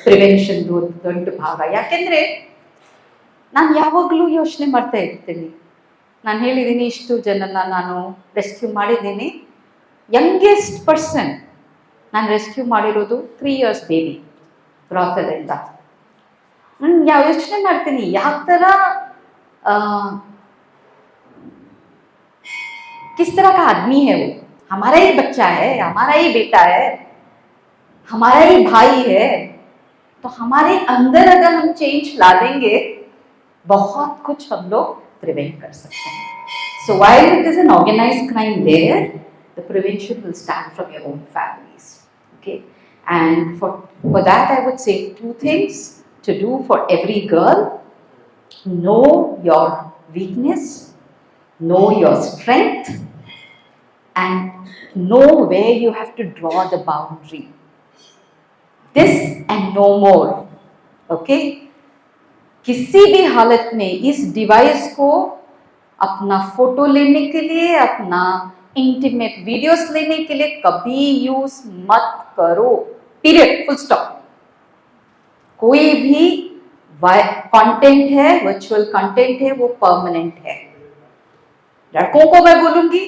ಪ್ರಿವೆನ್ಷನ್ದು ಒಂದು ದೊಡ್ಡ ಭಾಗ. ಯಾಕೆಂದರೆ ನಾನು ಯಾವಾಗಲೂ ಯೋಚನೆ ಮಾಡ್ತಾ ಇರ್ತೀನಿ, ನಾನು ಹೇಳಿದ್ದೀನಿ ಇಷ್ಟು ಜನನ ನಾನು ರೆಸ್ಕ್ಯೂ ಮಾಡಿದ್ದೀನಿ. ಯಂಗೆಸ್ಟ್ ಪರ್ಸನ್ ನಾನು ರೆಸ್ಕ್ಯೂ ಮಾಡಿರೋದು 3 years ಬೇಬಿ ಬ್ರಾತಲಿಂದ. ನಾನು ಯೋಚನೆ ಮಾಡ್ತೀನಿ ಯಾವ ಥರ किस तरह का आदमी है वो, हमारा ही बच्चा है, हमारा ही बेटा है, हमारा ही भाई है. तो हमारे अंदर अगर हम चेंज ला देंगे बहुत कुछ हम लोग प्रिवेंट कर सकते हैं. So while it is an organized crime there, the prevention will start from your own families. Okay, and for that I would say 2 things to do for every girl: know your weakness, know your strength, and know where you have to draw the boundary. This and no more okay किसी भी हालत में इस device को अपना photo लेने के लिए, अपना इंटीमेट वीडियोस लेने के लिए कभी यूज मत करो, पीरियड, फुल स्टॉप। कोई भी कंटेंट है, वर्चुअल कंटेंट है, वो परमानेंट है। लड़कों को मैं बोलूंगी,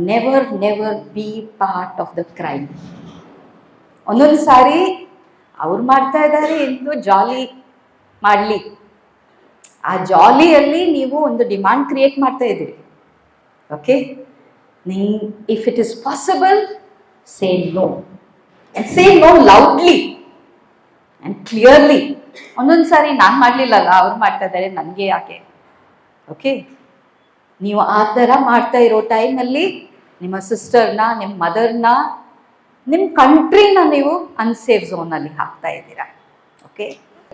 never never be part of the crime. ಒಂದೊಂದು ಸಾರಿ ಅವ್ರು ಮಾಡ್ತಾ ಇದ್ದಾರೆ ಎಂದು ಜಾಲಿ ಮಾಡಲಿ, ಆ ಜಾಲಿಯಲ್ಲಿ ನೀವು ಒಂದು ಡಿಮಾಂಡ್ ಕ್ರಿಯೇಟ್ ಮಾಡ್ತಾ ಇದ್ದೀರಿ. Okay, if it is possible say no, and say no loudly and clearly. ಒಂದೊಂದು ಸಾರಿ ನಾನು ಮಾಡಲಿಲ್ಲಲ್ಲ, ಅವ್ರು ಮಾಡ್ತಾ ಇದ್ದಾರೆ, ನನಗೆ ಯಾಕೆ? ಓಕೆ, ನೀವು ಆ ಥರ ಮಾಡ್ತಾ ಇರೋ ಟೈಮಲ್ಲಿ ನಿಮ್ಮ ಸಿಸ್ಟರ್ನ, ನಿಮ್ಮ ಮದರ್ನ, ನಿಮ್ಮ ಕಂಟ್ರಿನ ನೀವು ಅನ್ಸೇಫ್ ಝೋನಲ್ಲಿ ಹಾಕ್ತಾ ಇದ್ದೀರಾ. Okay,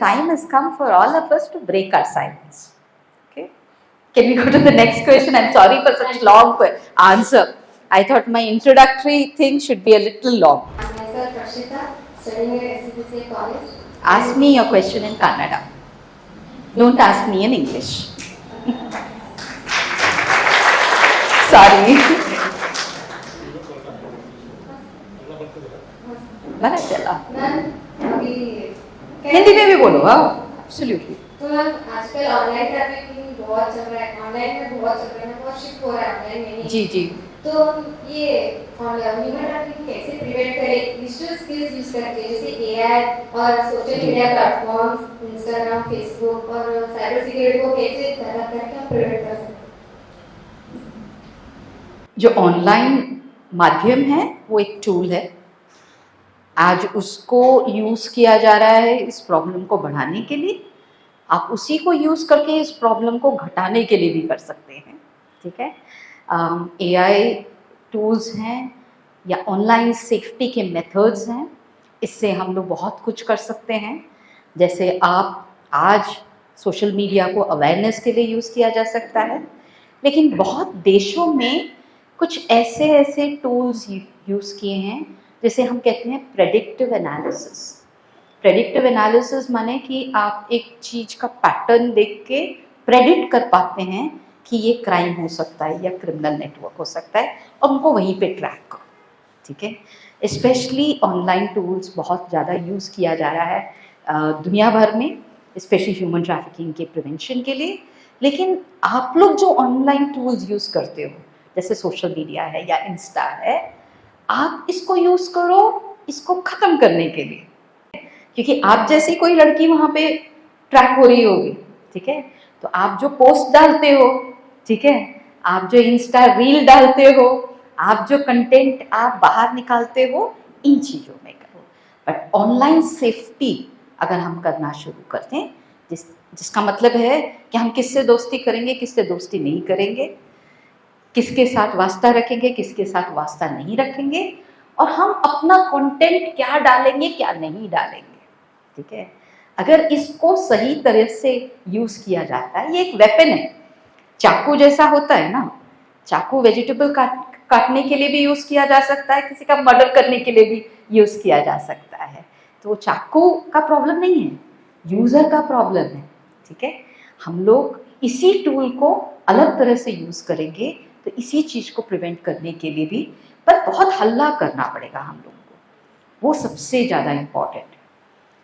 time has come for all of us to break our silence. Okay, can we go to the next question? I am sorry for such long answer. I thought my introductory thing should be a little long. Myself Rashita, studying at SCPCA College. Ask me your question in Kannada. Don't ask me in English. Sorry. बराबर चला। Ma'am अभी हिंदी में भी बोलो, हाँ, absolutely. तो ma'am आजकल online trafficking बहुत चल रहा है, ऑनलाइन में बहुत चल रहा है, बहुत शिफ्ट हो रहा है ऑनलाइन में। जी जी। तो ये ह्यूमन ट्रैफिकिंग कैसे प्रिवेंट करें डिजिटल स्किल्स यूज करके, जैसे एआई और social media platforms, Instagram, Facebook और साइबर सिक्योरिटी को कैसे डेवलप करके हम प्रिवेंट कर सकते हैं? जो ऑनलाइन माध्यम है वो एक टूल है, आज उसको यूज़ किया जा रहा है इस प्रॉब्लम को बढ़ाने के लिए। आप उसी को यूज़ करके इस प्रॉब्लम को घटाने के लिए भी कर सकते हैं। ठीक है, एआई टूल्स हैं या ऑनलाइन सेफ्टी के मेथड्स हैं, इससे हम लोग बहुत कुछ कर सकते हैं। जैसे आप आज सोशल मीडिया को अवेयरनेस के लिए यूज़ किया जा सकता है, लेकिन बहुत देशों में कुछ ऐसे ऐसे टूल्स यूज़ किए हैं जिसे हम कहते हैं प्रेडिक्टिव एनालिसिस। प्रेडिक्टिव एनालिसिस माने कि आप एक चीज़ का पैटर्न देख के प्रेडिक्ट कर पाते हैं कि ये क्राइम हो सकता है या क्रिमिनल नेटवर्क हो सकता है, और उनको वहीं पे ट्रैक करो। ठीक है, स्पेशली ऑनलाइन टूल्स बहुत ज़्यादा यूज़ किया जा रहा है दुनिया भर में, स्पेशली ह्यूमन ट्रैफिकिंग के प्रिवेंशन के लिए। लेकिन आप लोग जो ऑनलाइन टूल्स यूज़ करते हो, जैसे सोशल मीडिया है या इंस्टा है, आप इसको यूज़ करो इसको ख़त्म करने के लिए, क्योंकि आप जैसी कोई लड़की वहाँ पे ट्रैक हो रही होगी। ठीक है, तो आप जो पोस्ट डालते हो, ठीक है, आप जो इंस्टा रील डालते हो, आप जो कंटेंट आप बाहर निकालते हो, इन चीज़ों में करो। बट ऑनलाइन सेफ्टी अगर हम करना शुरू कर दें, जिसका मतलब है कि हम किससे दोस्ती करेंगे, किससे दोस्ती नहीं करेंगे, किसके साथ वास्ता रखेंगे, किसके साथ वास्ता नहीं रखेंगे, और हम अपना कंटेंट क्या डालेंगे क्या नहीं डालेंगे। ठीक है, अगर इसको सही तरह से यूज़ किया जाता है, ये एक वेपन है, चाकू जैसा होता है ना, चाकू वेजिटेबल काटने के लिए भी यूज़ किया जा सकता है, किसी का मर्डर करने के लिए भी यूज़ किया जा सकता है। तो चाकू का प्रॉब्लम नहीं है, यूज़र का प्रॉब्लम है। ठीक है, हम लोग इसी टूल को अलग तरह से यूज़ करेंगे तो इसी चीज़ को प्रिवेंट करने के लिए भी, पर बहुत हल्ला करना पड़ेगा हम लोगों को, वो सबसे ज़्यादा इम्पॉर्टेंट है।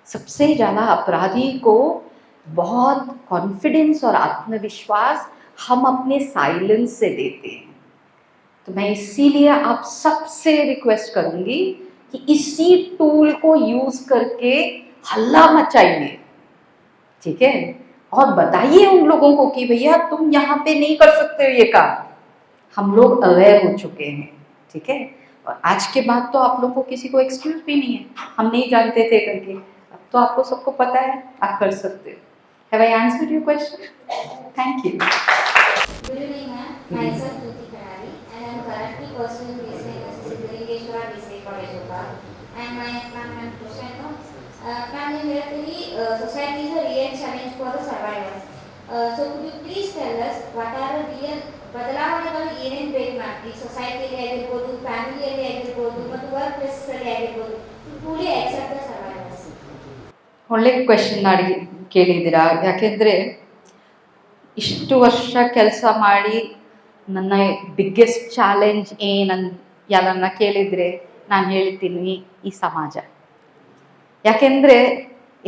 सबसे ज़्यादा अपराधी को बहुत कॉन्फिडेंस और आत्मविश्वास हम अपने साइलेंस से देते हैं। तो मैं इसीलिए आप सबसे रिक्वेस्ट करूँगी कि इसी टूल को यूज़ करके हल्ला मचाइए। ठीक है, और बताइए उन लोगों को कि भैया तुम यहाँ पे नहीं कर सकते हो ये काम। हम लोग अवेयर हो चुके हैं। ठीक है, और आज के बाद तो आप लोगों को किसी को एक्सक्यूज भी नहीं है, हम नहीं जानते थे करके, अब तो आपको सबको पता है, आप कर सकते हो। Have I answered your question? Thank you. Good evening, ma'am. Myself Jyoti Kanari, and I am currently pursuing BSc in Agriculture District College Bhopal. And my question is, ma'am, military society is a real challenge for the survivors. So could you please tell us what are the real ಬದಲಾವಣೆಗಳು ಏನೇನು ಬೇಕು ma'am? ಈ ಸೊಸೈಟಿಯಲ್ಲಿ ಆಗಿರ್ಬೋದು, ಫ್ಯಾಮಿಲಿಯಲ್ಲಿ ಆಗಿರ್ಬೋದು, ಮತ್ತು work ಪ್ಲೇಸಲ್ಲಿ ಆಗಿರ್ಬೋದು, to truly accept the survivors. ಒಳ್ಳೆ ಕ್ವೆಶನ್ ಮಾಡಿ ಕೇಳಿದ್ದೀರಾ. ಯಾಕೆಂದರೆ ಇಷ್ಟು ವರ್ಷ ಕೆಲಸ ಮಾಡಿ ನನ್ನ ಬಿಗ್ಗೆಸ್ಟ್ ಚಾಲೆಂಜ್ ಏನನ್ ಯಾರನ್ನ ಕೇಳಿದರೆ ನಾನು ಹೇಳ್ತೀನಿ ಈ ಸಮಾಜ. ಯಾಕೆಂದರೆ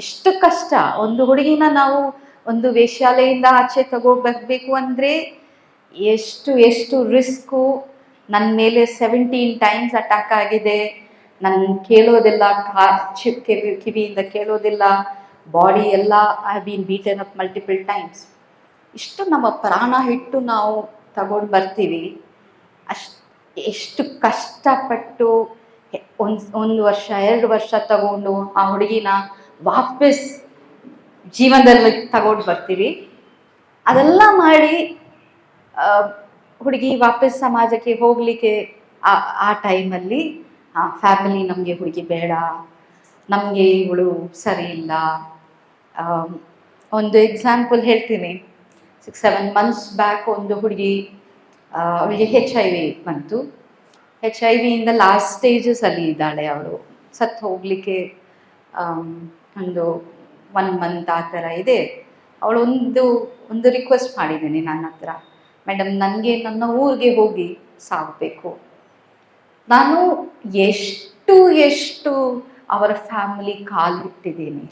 ಎಷ್ಟು ಕಷ್ಟ ಒಂದು ಹುಡುಗಿನ ನಾವು ಒಂದು ವೇಶ್ಯಾಲಯದಿಂದ ಆಚೆ ತಗೋಬರ್ಬೇಕು ಅಂದರೆ ಎಷ್ಟು ಎಷ್ಟು ರಿಸ್ಕು. ನನ್ನ ಮೇಲೆ 17 ಟೈಮ್ಸ್ ಅಟ್ಯಾಕ್ ಆಗಿದೆ. ನನ್ನ ಕೇಳೋದಿಲ್ಲ, ಕಿವಿಯಿಂದ ಕೇಳೋದಿಲ್ಲ, ಬಾಡಿ ಎಲ್ಲ I been beaten up multiple times. ಇಷ್ಟು ನಮ್ಮ ಪ್ರಾಣ ಇಟ್ಟು ನಾವು ತಗೊಂಡು ಬರ್ತೀವಿ. ಎಷ್ಟು ಕಷ್ಟಪಟ್ಟು ಒಂದು ವರ್ಷ 2 ವರ್ಷ ತಗೊಂಡು ಆ ಹುಡುಗಿನ ವಾಪಸ್ ಜೀವನದಲ್ಲಿ ತಗೊಂಡು ಬರ್ತೀವಿ. ಅದೆಲ್ಲ ಮಾಡಿ ಹುಡುಗಿ ವಾಪಸ್ ಸಮಾಜಕ್ಕೆ ಹೋಗಲಿಕ್ಕೆ ಆ ಟೈಮಲ್ಲಿ ಫ್ಯಾಮಿಲಿ ನಮಗೆ ಹುಡುಗಿ ಬೇಡ, ನಮಗೆ ಇವಳು ಸರಿ ಇಲ್ಲ. ಒಂದು ಎಕ್ಸಾಂಪಲ್ ಹೇಳ್ತೀನಿ. 6-7 months ಬ್ಯಾಕ್ ಒಂದು ಹುಡುಗಿ, ಅವಳಿಗೆ HIV ಬಂತು. HIV ಲಾಸ್ಟ್ ಸ್ಟೇಜಸಲ್ಲಿ ಇದ್ದಾಳೆ. ಅವಳು ಸತ್ತು ಹೋಗಲಿಕ್ಕೆ ಒಂದು 1 month ಆ ಥರ ಇದೆ. ಅವಳು ಒಂದು ರಿಕ್ವೆಸ್ಟ್ ಮಾಡಿದ್ದೀನಿ ನನ್ನ ಹತ್ರ, ಮೇಡಮ್ ನನಗೆ ನನ್ನ ಊರಿಗೆ ಹೋಗಿ ಸಾಗಬೇಕು. ನಾನು ಎಷ್ಟು ಅವರ ಫ್ಯಾಮಿಲಿ ಕಾಲಿಟ್ಟಿದ್ದೀನಿ.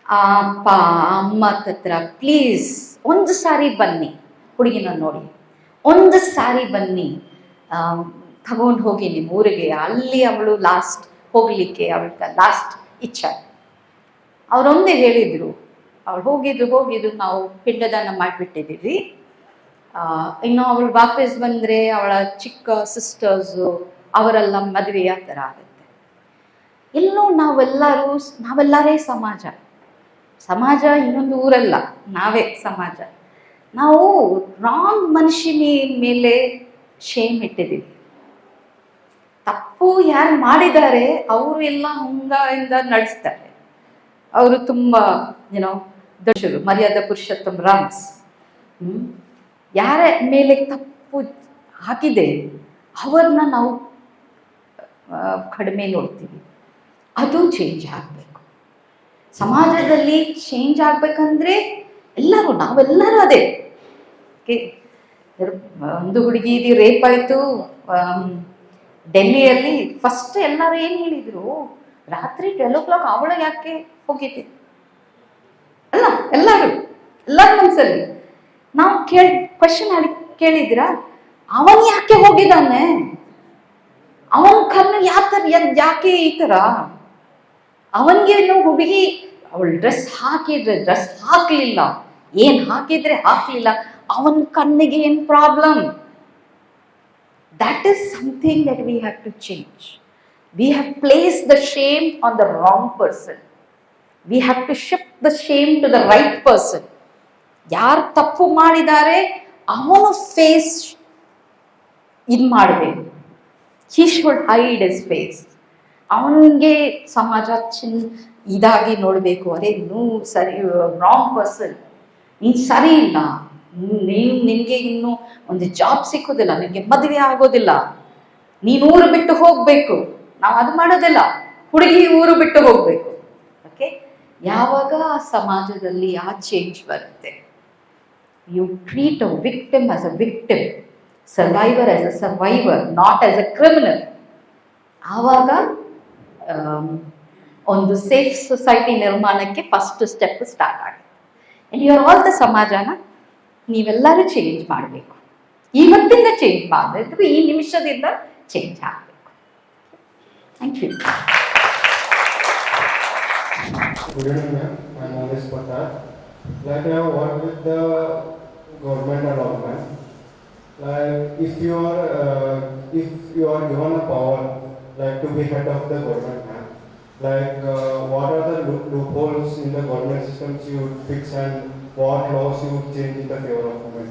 ಅಪ್ಪ ಅಮ್ಮ ಹತ್ರ ಪ್ಲೀಸ್ ಒಂದು ಸಾರಿ ಬನ್ನಿ, ಹುಡುಗಿನ ನೋಡಿ ಒಂದು ಸಾರಿ ಬನ್ನಿ, ತಗೊಂಡು ಹೋಗಿ ನಿಮ್ಮ ಊರಿಗೆ. ಅಲ್ಲಿ ಅವಳು ಲಾಸ್ಟ್ ಹೋಗಲಿಕ್ಕೆ ಅವಳ ಲಾಸ್ಟ್ ಇಚ್ಛೆ. ಅವರೊಂದೇ ಹೇಳಿದರು, ಅವಳು ಹೋಗಿದ್ದು ನಾವು ಪಿಂಡದಾನ ಮಾಡಿಬಿಟ್ಟಿದ್ದೀವಿ. ಇನ್ನು ಅವಳು ವಾಪಸ್ ಬಂದರೆ ಅವಳ ಚಿಕ್ಕ ಸಿಸ್ಟರ್ಸು ಅವರೆಲ್ಲ ಮದುವೆ ಆ ಥರ ಆಗುತ್ತೆ. ಎಲ್ಲೂ ನಾವೆಲ್ಲರೇ ಸಮಾಜ ಇನ್ನೊಂದು ಊರಲ್ಲ, ನಾವೇ ಸಮಾಜ. ನಾವು ರಾಂಗ್ ಮನುಷ್ಯನ ಮೇಲೆ ಶೇಮ್ ಇಟ್ಟಿದ್ದೀವಿ. ತಪ್ಪು ಯಾರು ಮಾಡಿದ್ದಾರೆ ಅವರು ಎಲ್ಲ ಹುಂಗದಿಂದ ನಡೆಸ್ತಾರೆ. ಅವರು ತುಂಬ ದೊಡ್ಡರು, ಮರ್ಯಾದಾ ಪುರುಷೋತ್ತಮ ರಾಮ್ಸ್. ಯಾರ ಮೇಲೆ ತಪ್ಪು ಹಾಕಿದೆ ಅವ್ರನ್ನ ನಾವು ಕಡಿಮೆ ನೋಡ್ತೀವಿ. ಅದು ಚೇಂಜ್ ಆಗಬೇಕು. ಸಮಾಜದಲ್ಲಿ ಚೇಂಜ್ ಆಗಬೇಕಂದ್ರೆ ನಾವೆಲ್ಲರೂ ಅದೇ. ಒಂದು ಹುಡುಗಿ ರೇಪ್ ಆಯಿತು ಡೆಲ್ಲಿಯಲ್ಲಿ. ಫಸ್ಟ್ ಎಲ್ಲರೂ ಏನು ಹೇಳಿದರು, ರಾತ್ರಿ 12 o'clock ಅವಳು ಯಾಕೆ ಹೋಗಿದ್ದೆ ಅಲ್ಲ. ಎಲ್ಲರೂ ಮನಸ್ಸಲ್ಲಿ ನಾವು ಕ್ವಶನ್ ಕೇಳಿದ್ದೀರಾ, ಅವನ್ ಯಾಕೆ ಹೋಗಿದ್ದಾನೆ, ಅವನ ಕಣ್ಣು ಯಾಕೆ ಈ ಥರ, ಅವನಿಗೆ ಹುಡುಗಿ ಅವಳು ಡ್ರೆಸ್ ಹಾಕಲಿಲ್ಲ, ಏನು ಹಾಕಿದ್ರೆ ಹಾಕಲಿಲ್ಲ, ಅವನ ಕಣ್ಣಿಗೆ ಏನು problem? That is something that we have to change. We have placed the shame on the wrong person. We have to shift the shame to the right person. ಯಾರು ತಪ್ಪು ಮಾಡಿದ್ದಾರೆ ಅವನು ಫೇಸ್ ಮಾಡಬೇಕು. He should hide his face. ಅವನಿಗೆ ಸಮಾಜ ಇದಾಗಿ ನೋಡಬೇಕು, ಅರೆ ಸರಿ, ರಾಂಗ್ ಪರ್ಸನ್, ನೀನು ಸರಿ ಇಲ್ಲ, ನಿನಗೆ ಇನ್ನು ಒಂದು ಜಾಬ್ ಸಿಕ್ಕೋದಿಲ್ಲ, ನಿನಗೆ ಮದುವೆ ಆಗೋದಿಲ್ಲ, ನೀನು ಊರು ಬಿಟ್ಟು ಹೋಗಬೇಕು. ನಾವು ಅದು ಮಾಡೋದಿಲ್ಲ, ಹುಡುಗಿ ಊರು ಬಿಟ್ಟು ಹೋಗಬೇಕು. ಓಕೆ, ಯಾವಾಗ ಸಮಾಜದಲ್ಲಿ ಆ ಚೇಂಜ್ ಬರುತ್ತೆ, you treat a victim as a victim, survivor as a survivor, not as a criminal, ಆವಾಗ ಒಂದು ಸೇಫ್ ಸೊಸೈಟಿ ನಿರ್ಮಾಣಕ್ಕೆ ಫಸ್ಟ್ ಸ್ಟೆಪ್ ಸ್ಟಾರ್ಟ್ ಆಗುತ್ತೆ. And you are all the ಸಮಾಜನ ನೀವೆಲ್ಲರೂ ಚೇಂಜ್ ಮಾಡಬೇಕು. ಇವತ್ತಿಂದ ಚೇಂಜ್ ಮಾಡಬೇಕು, ಈ ನಿಮಿಷದಿಂದ ಚೇಂಜ್ ಆಗಬೇಕು. Thank you. Good evening, ma'am. My name is Patar. Like I work with the government and all, ma'am. Like if you are given a power, like to be head of the government, ma'am. Like what are the loopholes in the government systems you would fix, and what laws you would change in the favor of women?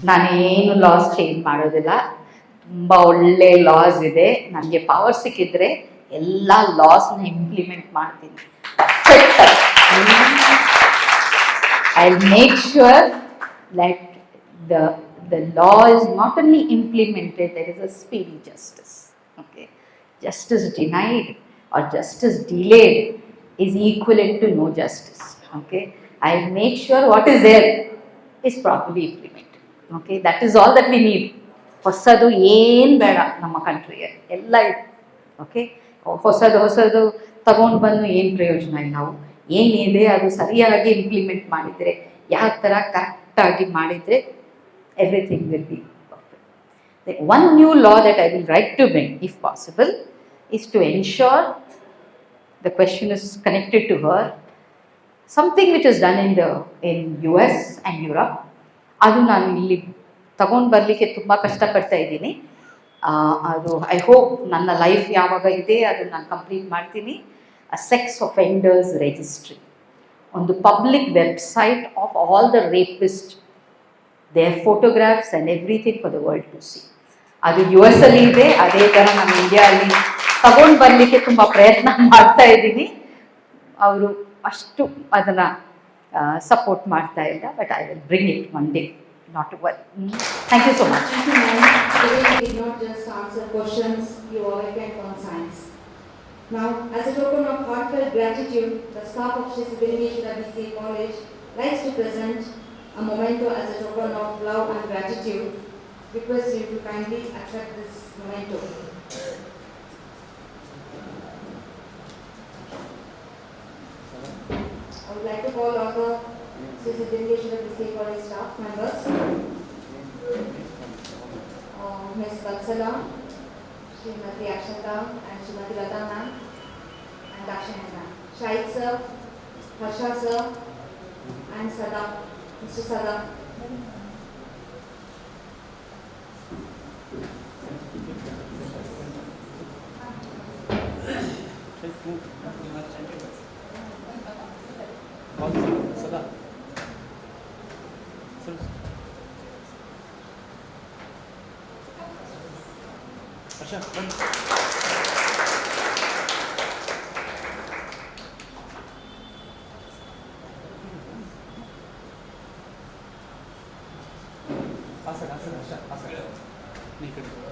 ನಾನೇನು loss change ಮಾಡೋದಿಲ್ಲ. ತುಂಬ ಒಳ್ಳೆ loss ಇದೆ. ನನಗೆ power ಸಿಕ್ಕಿದ್ರೆ ಎಲ್ಲ ಲಾಸ್ನ implement ಮಾಡ್ತೀನಿ. I make sure that the law is not only implemented, there is a speedy justice. Okay, justice denied or justice delayed is equivalent to no justice. Okay, I make sure what is there is properly implemented. Okay, that is all that we need. ಹೊಸದು ಏನು ಬೇಡ ನಮ್ಮ ಕಂಟ್ರಿಗೆ, ಎಲ್ಲ ಇದೆ. Okay, ಹೊಸದು ತಗೊಂಡು ಬಂದು ಏನು ಪ್ರಯೋಜನ ಇಲ್ಲ. ನಾವು ಏನಿದೆ ಅದು ಸರಿಯಾಗಿ ಇಂಪ್ಲಿಮೆಂಟ್ ಮಾಡಿದರೆ, ಯಾವ ಥರ ಕರೆಕ್ಟಾಗಿ ಮಾಡಿದರೆ everything will be perfect. One new law that I will write to bring, if possible, is to ensure, the question is connected to her, something which is done in US and Europe. ಅದು ನಾನು ಇಲ್ಲಿ ತಗೊಂಡು ಬರಲಿಕ್ಕೆ ತುಂಬ ಕಷ್ಟಪಡ್ತಾ ಇದ್ದೀನಿ. ಅದು I hope ನನ್ನ ಲೈಫ್ ಯಾವಾಗ ಇದೆ ಅದು ನಾನು ಕಂಪ್ಲೀಟ್ ಮಾಡ್ತೀನಿ. ಅ ಸೆಕ್ಸ್ ಒಫೆಂಡರ್ಸ್ ರಿಜಿಸ್ಟ್ರಿ, ಒಂದು public website of all the rapist, their photographs and everything for the world to see. ಅದು US ಅಲ್ಲಿ ಇದೆ. ಅದೇ ಥರ ನಮ್ಮ ಇಂಡಿಯಾದಲ್ಲಿ ತಗೊಂಡು ಬರಲಿಕ್ಕೆ ತುಂಬ ಪ್ರಯತ್ನ ಮಾಡ್ತಾ ಇದ್ದೀನಿ. ಅವರು ಅಷ್ಟು ಅದನ್ನು ಸಪೋರ್ಟ್ ಮಾಡ್ತಾ ಇಲ್ಲ. But I will bring it one day, not to worry. Thank you so much. Thank you, ma'am. Today you did not just answer questions, you awakened conscience. Now, as a token of heartfelt gratitude, the staff of Sri Siddhareshwara BCA College likes to present a memento as a token of love and gratitude. Request you to kindly accept this memento. I would like to call all the Sri Siddhareshwara BCA College staff members. Ms. Vatsala, Srimati Akshata and Srimati Lata ma'am and Dakshana ma'am. Shahid sir, Harsha sir and Sadaf, Mr. Sadaf. Asal. Ni kedua.